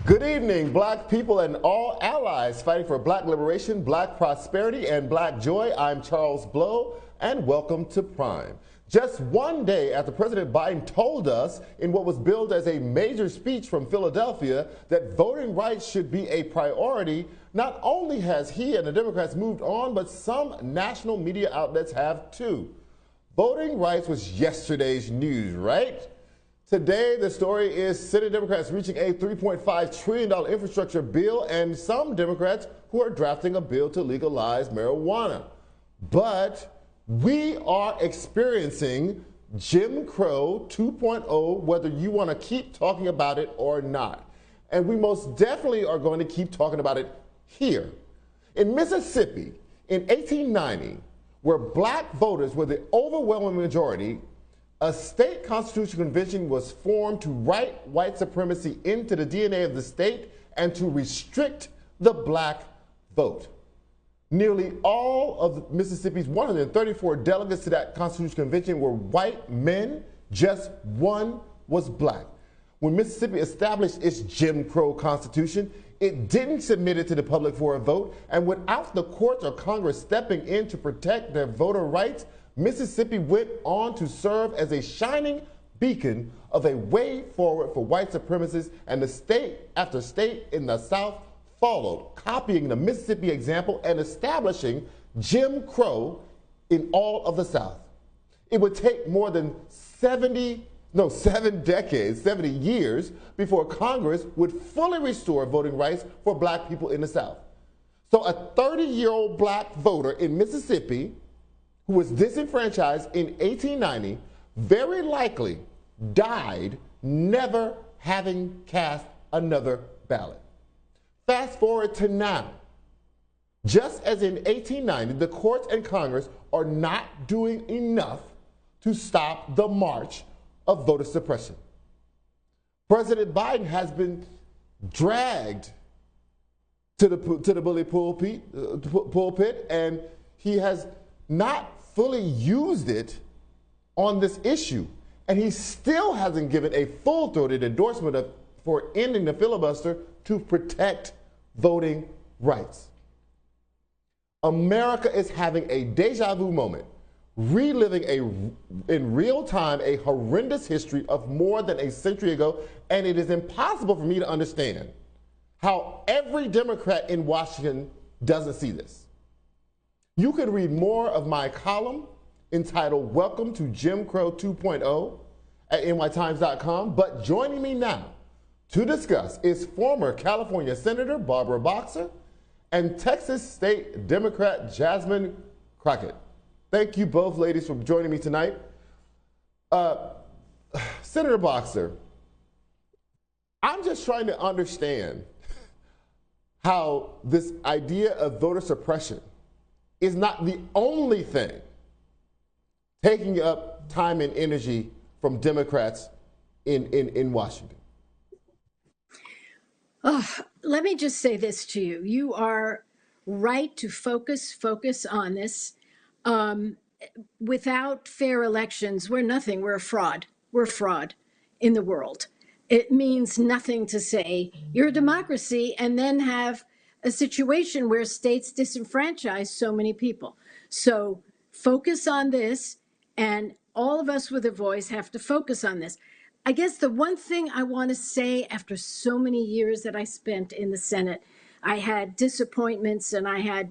Good evening, black people and all allies fighting for black liberation, black prosperity, and black joy. I'm Charles Blow, and welcome to Prime. Just one day after President Biden told us in what was billed as a major speech from Philadelphia that voting rights should be a priority, not only has he and the Democrats moved on, but some national media outlets have too. Voting rights was yesterday's news, right? Today, the story is Senate Democrats reaching a $3.5 trillion infrastructure bill and some Democrats who are drafting a bill to legalize marijuana. But we are experiencing Jim Crow 2.0, whether you want to keep talking about it or not. And we most definitely are going to keep talking about it here. In Mississippi, in 1890, where black voters were the overwhelming majority, a state constitutional convention was formed to write white supremacy into the DNA of the state and to restrict the black vote. Nearly all of Mississippi's 134 delegates to that constitutional convention were white men, just one was black. When Mississippi established its Jim Crow Constitution, it didn't submit it to the public for a vote, and without the courts or Congress stepping in to protect their voter rights, Mississippi went on to serve as a shining beacon of a way forward for white supremacists, and the state after state in the South followed, copying the Mississippi example and establishing Jim Crow in all of the South. It would take more than 70 years before Congress would fully restore voting rights for black people in the South. So a 30-year-old black voter in Mississippi who was disenfranchised in 1890 very likely died never having cast another ballot. Fast forward to now. Just as in 1890, the courts and Congress are not doing enough to stop the march of voter suppression. President Biden has been dragged to the bully pulpit, and he has not fully used it on this issue. And he still hasn't given a full-throated endorsement for ending the filibuster to protect voting rights. America is having a deja vu moment, reliving in real time a horrendous history of more than a century ago, and it is impossible for me to understand how every Democrat in Washington doesn't see this. You can read more of my column entitled Welcome to Jim Crow 2.0 at nytimes.com, but joining me now to discuss is former California Senator Barbara Boxer and Texas State Democrat Jasmine Crockett. Thank you both ladies for joining me tonight. Senator Boxer, I'm just trying to understand how this idea of voter suppression is not the only thing taking up time and energy from Democrats in Washington. Oh, let me just say this to you. You are right to focus on this. Without fair elections, we're nothing. We're a fraud. We're a fraud in the world. It means nothing to say you're a democracy and then have a situation where states disenfranchise so many people. So focus on this, and all of us with a voice have to focus on this. I guess the one thing I want to say after so many years that I spent in the Senate, I had disappointments and I had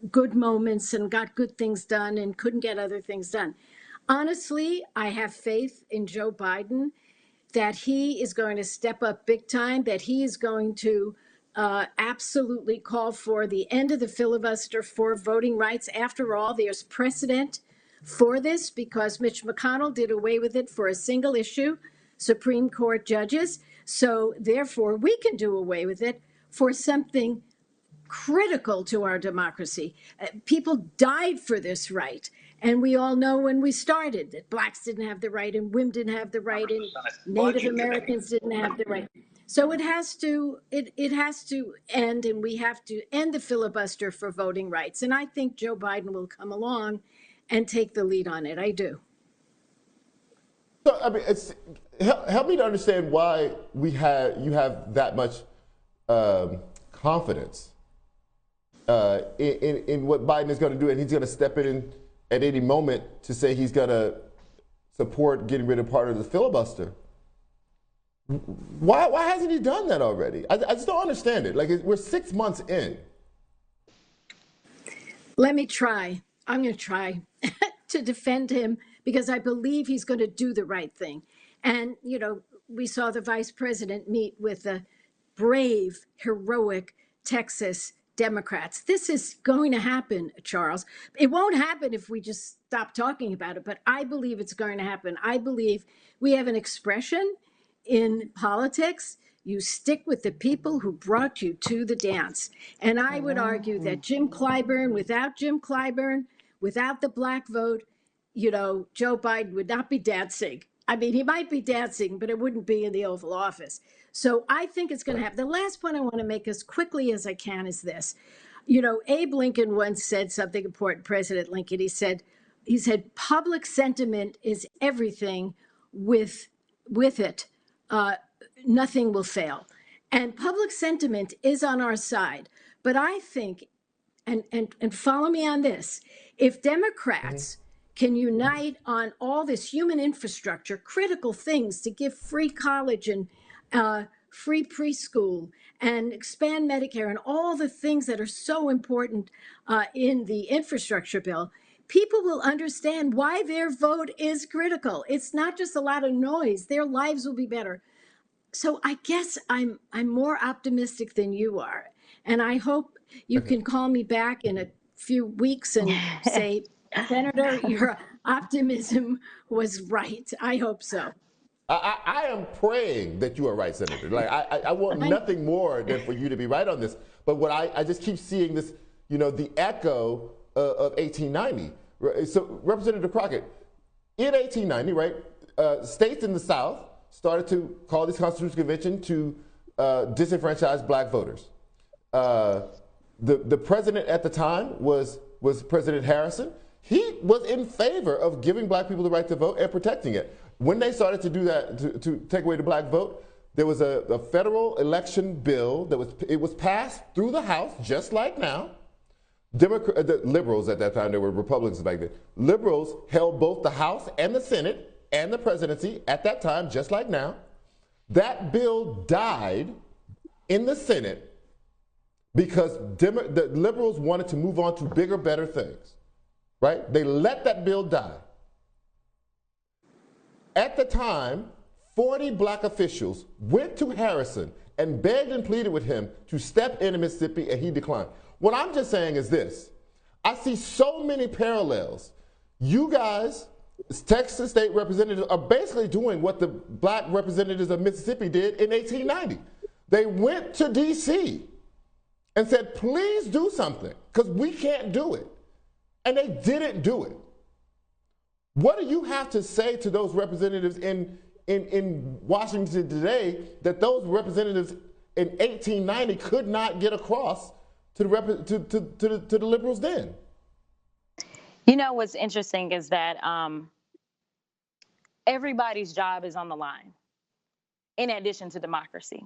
good moments and got good things done and couldn't get other things done. Honestly, I have faith in Joe Biden that he is going to step up big time, that he is going to absolutely call for the end of the filibuster for voting rights. After all, there's precedent for this because Mitch McConnell did away with it for a single issue, Supreme Court judges. So therefore, we can do away with it for something critical to our democracy. People died for this right. And we all know when we started that blacks didn't have the right and women didn't have the right and Native Americans didn't have the right. So it has to end, and we have to end the filibuster for voting rights. And I think Joe Biden will come along and take the lead on it. I do. So, I mean, help me to understand why you have that much confidence in what Biden is going to do, and he's going to step in at any moment to say he's going to support getting rid of part of the filibuster. Why hasn't he done that already? I just don't understand it. Like, we're 6 months in. Let me try. I'm going to try to defend him because I believe he's going to do the right thing. And, you know, we saw the vice president meet with the brave, heroic Texas Democrats. This is going to happen, Charles. It won't happen if we just stop talking about it, but I believe it's going to happen. I believe we have an expression in politics. You stick with the people who brought you to the dance. And I would argue that without Jim Clyburn, without the black vote, you know, Joe Biden would not be dancing. I mean, he might be dancing, but it wouldn't be in the Oval Office. So I think it's going to happen. The last point I want to make as quickly as I can is this. You know, Abe Lincoln once said something important, President Lincoln. He said, public sentiment is everything. With it, nothing will fail. And public sentiment is on our side. But I think, and follow me on this, if Democrats can unite on all this human infrastructure, critical things to give free college and free preschool and expand Medicare and all the things that are so important in the infrastructure bill, people will understand why their vote is critical. It's not just a lot of noise. Their lives will be better. So I guess I'm more optimistic than you are. And I hope you can call me back in a few weeks and say, Senator, your optimism was right. I hope so. I am praying that you are right, Senator. Like, I want nothing more than for you to be right on this. But what I just keep seeing this, you know, the echo of 1890. So, Representative Crockett, in 1890, right, states in the South started to call this Constitutional Convention to disenfranchise black voters. The president at the time was President Harrison. He was in favor of giving black people the right to vote and protecting it. When they started to do that, to take away the black vote, there was a federal election bill that was passed through the House, just like now. The liberals at that time, they were Republicans back then. Liberals held both the House and the Senate and the presidency at that time, just like now. That bill died in the Senate because the liberals wanted to move on to bigger, better things, right? They let that bill die. At the time, 40 black officials went to Harrison and begged and pleaded with him to step into Mississippi, and he declined. What I'm just saying is this. I see so many parallels. You guys, Texas state representatives, are basically doing what the black representatives of Mississippi did in 1890. They went to D.C. and said, please do something, because we can't do it. And they didn't do it. What do you have to say to those representatives in Washington today that those representatives in 1890 could not get across to the liberals then? You know, what's interesting is that everybody's job is on the line in addition to democracy.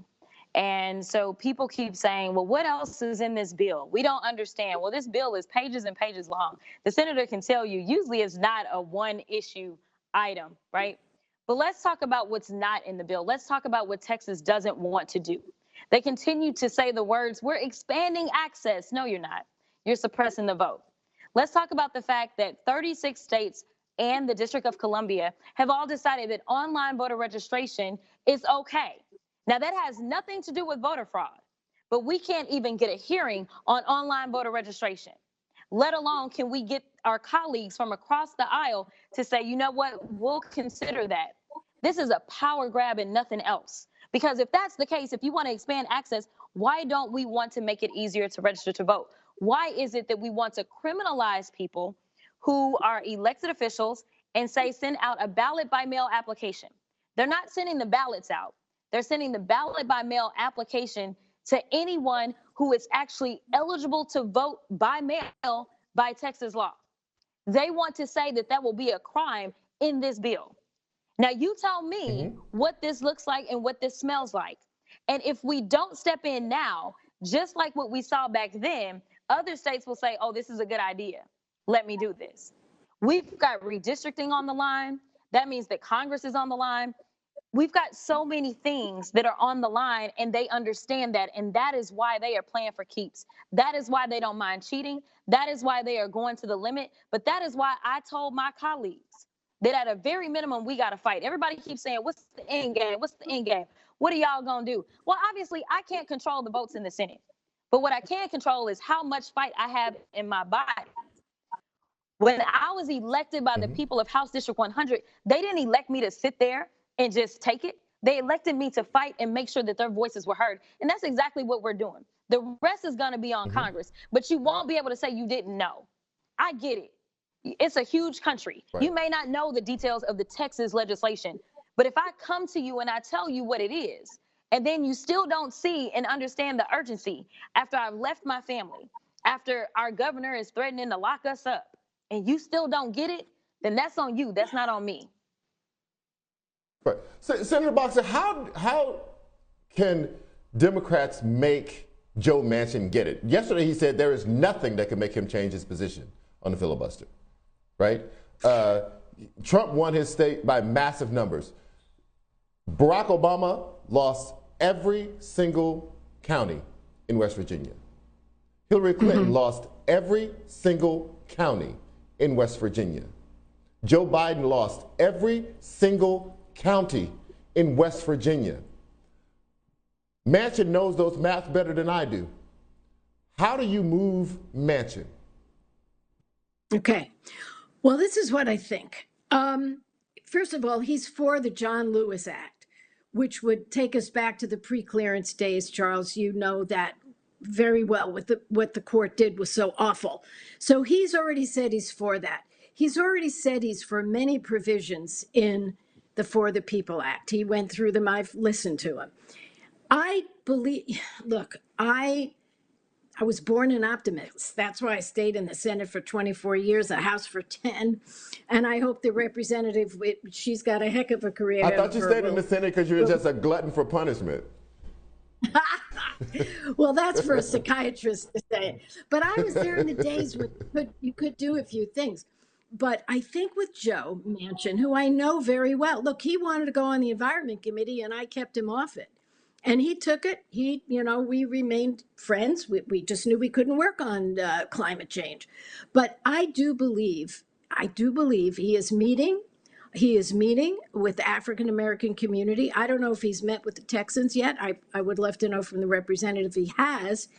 And so people keep saying, well, what else is in this bill? We don't understand. Well, this bill is pages and pages long. The senator can tell you usually it's not a one issue item, right? But let's talk about what's not in the bill. Let's talk about what Texas doesn't want to do. They continue to say the words, we're expanding access. No, you're not. You're suppressing the vote. Let's talk about the fact that 36 states and the District of Columbia have all decided that online voter registration is okay. Now, that has nothing to do with voter fraud, but we can't even get a hearing on online voter registration, let alone can we get our colleagues from across the aisle to say, you know what, we'll consider that. This is a power grab and nothing else. Because if that's the case, if you want to expand access, why don't we want to make it easier to register to vote? Why is it that we want to criminalize people who are elected officials and say send out a ballot by mail application? They're not sending the ballots out. They're sending the ballot by mail application to anyone who is actually eligible to vote by mail by Texas law. They want to say that that will be a crime in this bill. Now, you tell me what this looks like and what this smells like. And if we don't step in now, just like what we saw back then, other states will say, oh, this is a good idea. Let me do this. We've got redistricting on the line. That means that Congress is on the line. We've got so many things that are on the line, and they understand that. And that is why they are playing for keeps. That is why they don't mind cheating. That is why they are going to the limit. But that is why I told my colleagues that at a very minimum, we got to fight. Everybody keeps saying, what's the end game? What's the end game? What are y'all going to do? Well, obviously, I can't control the votes in the Senate. But what I can control is how much fight I have in my body. When I was elected by the people of House District 100, they didn't elect me to sit there and just take it. They elected me to fight and make sure that their voices were heard. And that's exactly what we're doing. The rest is going to be on Congress, but you won't be able to say you didn't know. I get it. It's a huge country. Right. You may not know the details of the Texas legislation, but if I come to you and I tell you what it is, and then you still don't see and understand the urgency after I've left my family, after our governor is threatening to lock us up, and you still don't get it, then that's on you. That's not on me. Right. So, Senator Boxer, how can Democrats make Joe Manchin get it? Yesterday he said there is nothing that can make him change his position on the filibuster, right? Trump won his state by massive numbers. Barack Obama lost every single county in West Virginia. Hillary Clinton lost every single county in West Virginia. Joe Biden lost every single county in West Virginia. Manchin knows those math better than I do. How do you move Manchin? Okay. Well, this is what I think. First of all, he's for the John Lewis Act, which would take us back to the pre-clearance days, Charles. You know that very well. What the court did was so awful. So he's already said he's for that. He's already said he's for many provisions in the For the People Act. He went through them. I've listened to him. I believe, look, I was born an optimist. That's why I stayed in the Senate for 24 years, the House for 10. And I hope the representative, she's got a heck of a career. I thought you stayed in the Senate because you're just a glutton for punishment. Well, that's for a psychiatrist to say. But I was there in the days when you could do a few things. But I think with Joe Manchin, who I know very well, look, he wanted to go on the Environment Committee and I kept him off it. And he took it. We remained friends. We just knew we couldn't work on climate change. But I do believe he is meeting with the African American community. I don't know if he's met with the Texans yet. I would love to know from the representative if he has.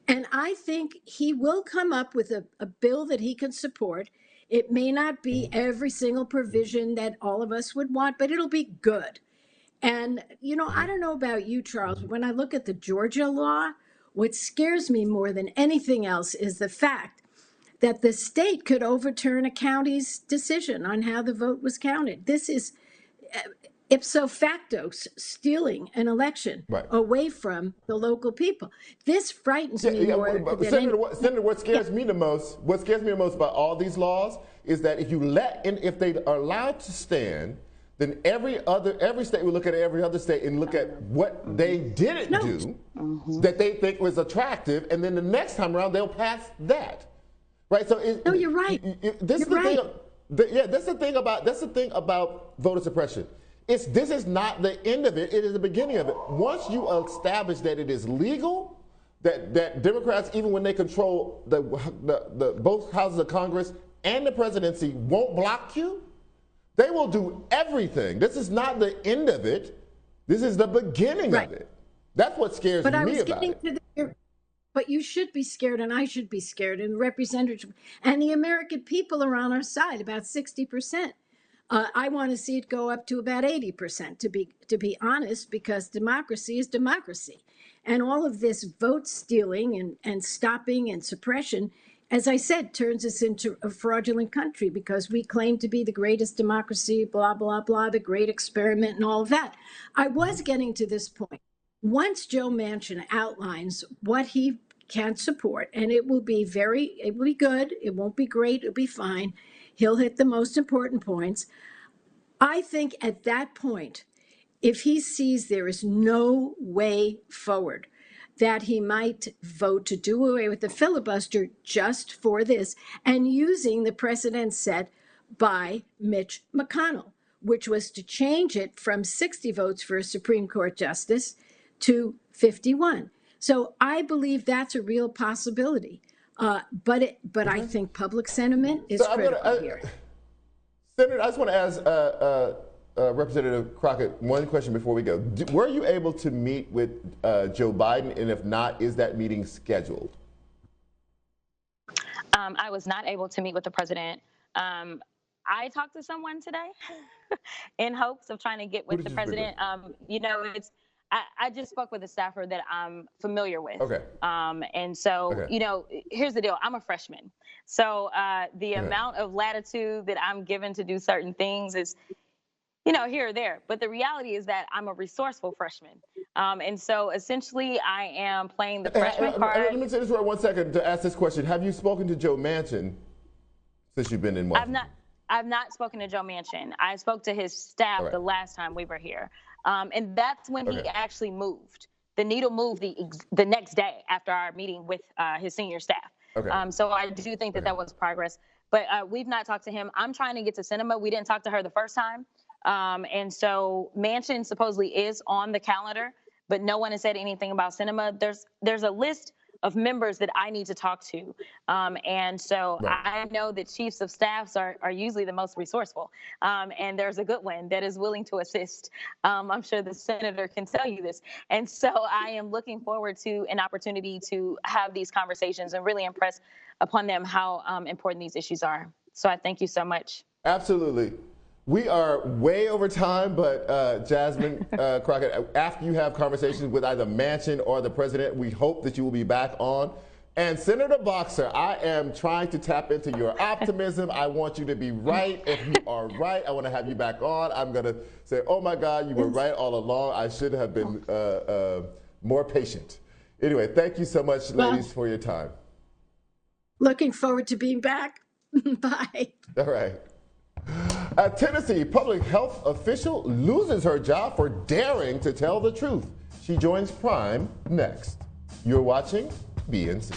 And I think he will come up with a bill that he can support. It may not be every single provision that all of us would want, but it'll be good. And, I don't know about you, Charles, when I look at the Georgia law, what scares me more than anything else is the fact that the state could overturn a county's decision on how the vote was counted. This is ipso facto stealing an election away from the local people. This frightens me more. Senator, what scares me the most about all these laws is that if they are allowed to stand, then every state will look at every other state and look at what they didn't do that they think was attractive, and then the next time around they'll pass that, right? So you're right. That's the thing about voter suppression. This is not the end of it. It is the beginning of it. Once you establish that it is legal, that Democrats, even when they control the both houses of Congress and the presidency, won't block you. They will do everything. This is not the end of it. This is the beginning of it. That's what scares me about it. But you should be scared, and I should be scared, and representatives and the American people are on our side, about 60%. I want to see it go up to about 80%, to be honest, because democracy is democracy. And all of this vote stealing and stopping and suppression, as I said, turns us into a fraudulent country because we claim to be the greatest democracy, blah, blah, blah, the great experiment and all of that. I was getting to this point. Once Joe Manchin outlines what he can support, and it will be good, it won't be great, it'll be fine. He'll hit the most important points. I think at that point, if he sees there is no way forward, that he might vote to do away with the filibuster just for this and using the precedent set by Mitch McConnell, which was to change it from 60 votes for a Supreme Court justice to 51. So I believe that's a real possibility. But I think public sentiment is critical here. Senator, I just want to ask Representative Crockett one question before we go. Were you able to meet with Joe Biden? And if not, is that meeting scheduled? I was not able to meet with the president. I talked to someone today in hopes of trying to get with the president. I just spoke with a staffer that I'm familiar with. Okay. And so, here's the deal. I'm a freshman. So the amount of latitude that I'm given to do certain things is, here or there. But the reality is that I'm a resourceful freshman. And so essentially I am playing the freshman card. Let me say this for 1 second to ask this question. Have you spoken to Joe Manchin since you've been in Washington? I've not spoken to Joe Manchin. I spoke to his staff the last time we were here. And that's when he actually moved. The needle moved the next day after our meeting with his senior staff. So I do think that was progress. But we've not talked to him. I'm trying to get to Sinema. We didn't talk to her the first time. And so Manchin supposedly is on the calendar, but no one has said anything about Sinema. There's a list of members that I need to talk to. And so I know that chiefs of staffs are usually the most resourceful. And there's a good one that is willing to assist. I'm sure the senator can tell you this. And so I am looking forward to an opportunity to have these conversations and really impress upon them how important these issues are. So I thank you so much. Absolutely. We are way over time, but Jasmine Crockett, after you have conversations with either Manchin or the president, we hope that you will be back on. And Senator Boxer, I am trying to tap into your optimism. I want you to be right. If you are right, I want to have you back on. I'm going to say, oh my God, you were right all along. I should have been more patient. Anyway, thank you so much, ladies, for your time. Looking forward to being back. Bye. All right. A Tennessee public health official loses her job for daring to tell the truth. She joins Prime next. You're watching BNC.